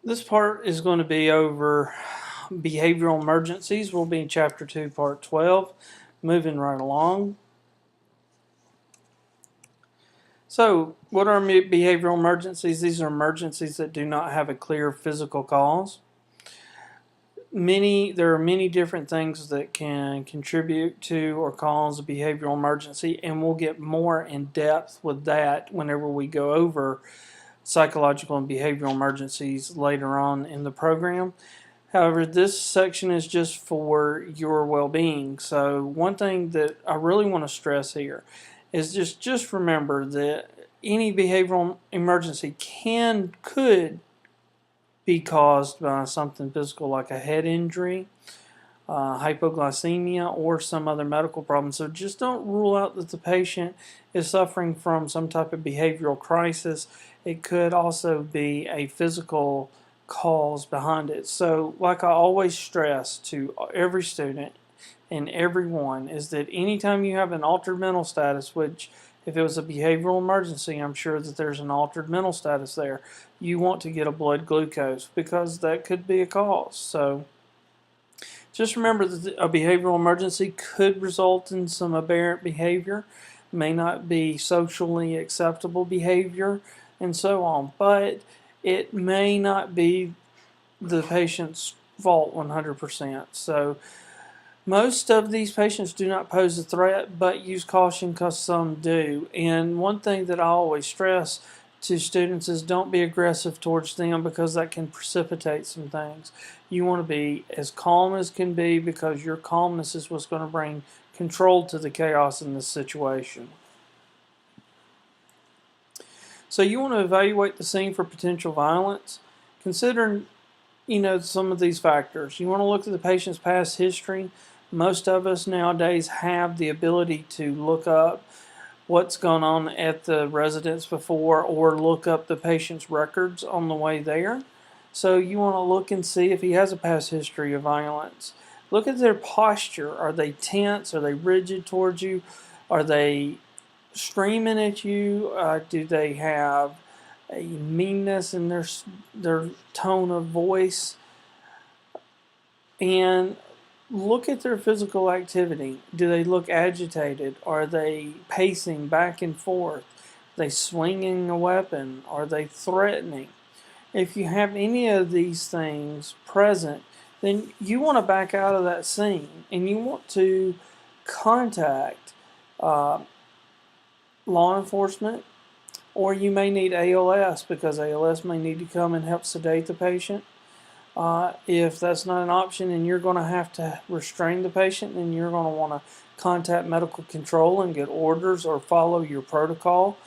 This part is going to be over behavioral emergencies. We'll be in Chapter 2, Part 12. Moving right along. So, what are behavioral emergencies? These are emergencies that do not have a clear physical cause. There are many different things that can contribute to or cause a behavioral emergency, and we'll get more in depth with that whenever we go over psychological and behavioral emergencies later on in the program. However, this section is just for your well-being. So one thing that I really want to stress here is just remember that any behavioral emergency could be caused by something physical like a head injury, hypoglycemia, or some other medical problem. So just don't rule out that the patient is suffering from some type of behavioral crisis. It could also be a physical cause behind it. So, like I always stress to every student and everyone, is that anytime you have an altered mental status, which if it was a behavioral emergency, I'm sure that there's an altered mental status there, you want to get a blood glucose because that could be a cause. So just remember that a behavioral emergency could result in some aberrant behavior, may not be socially acceptable behavior, and so on. But it may not be the patient's fault 100%. So most of these patients do not pose a threat, but use caution because some do. And one thing that I always stress to students is don't be aggressive towards them because that can precipitate some things. You want to be as calm as can be because your calmness is what's going to bring control to the chaos in this situation. So you want to evaluate the scene for potential violence. Considering, some of these factors. You want to look at the patient's past history. Most of us nowadays have the ability to look up what's gone on at the residence before or look up the patient's records on the way there. So you want to look and see if he has a past history of violence. Look at their posture. Are they tense? Are they rigid towards you? Are they screaming at you? Do they have a meanness in their tone of voice? And look at their physical activity. Do they look agitated? Are they pacing back and forth? Are they swinging a weapon? Are they threatening? If you have any of these things present, then you want to back out of that scene and you want to contact law enforcement, or you may need ALS because ALS may need to come and help sedate the patient. If that's not an option and you're going to have to restrain the patient, then you're going to want to contact medical control and get orders or follow your protocol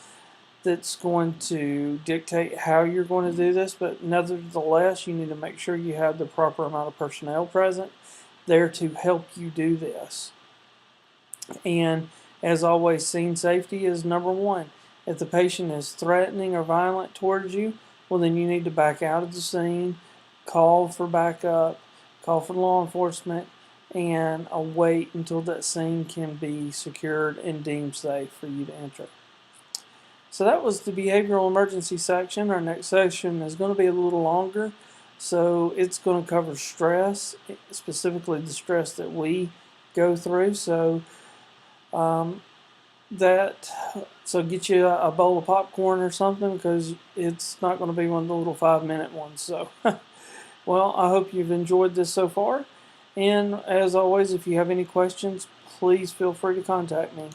that's going to dictate how you're going to do this. But nevertheless, you need to make sure you have the proper amount of personnel present there to help you do this. And as always, scene safety is number one. If the patient is threatening or violent towards you, well, then you need to back out of the scene, call for backup, call for law enforcement, and await until that scene can be secured and deemed safe for you to enter. So that was the behavioral emergency section. Our next section is going to be a little longer, so it's going to cover stress, specifically the stress that we go through. So get you a bowl of popcorn or something because it's not going to be one of the little 5-minute ones. So, well, I hope you've enjoyed this so far. And as always, if you have any questions, please feel free to contact me.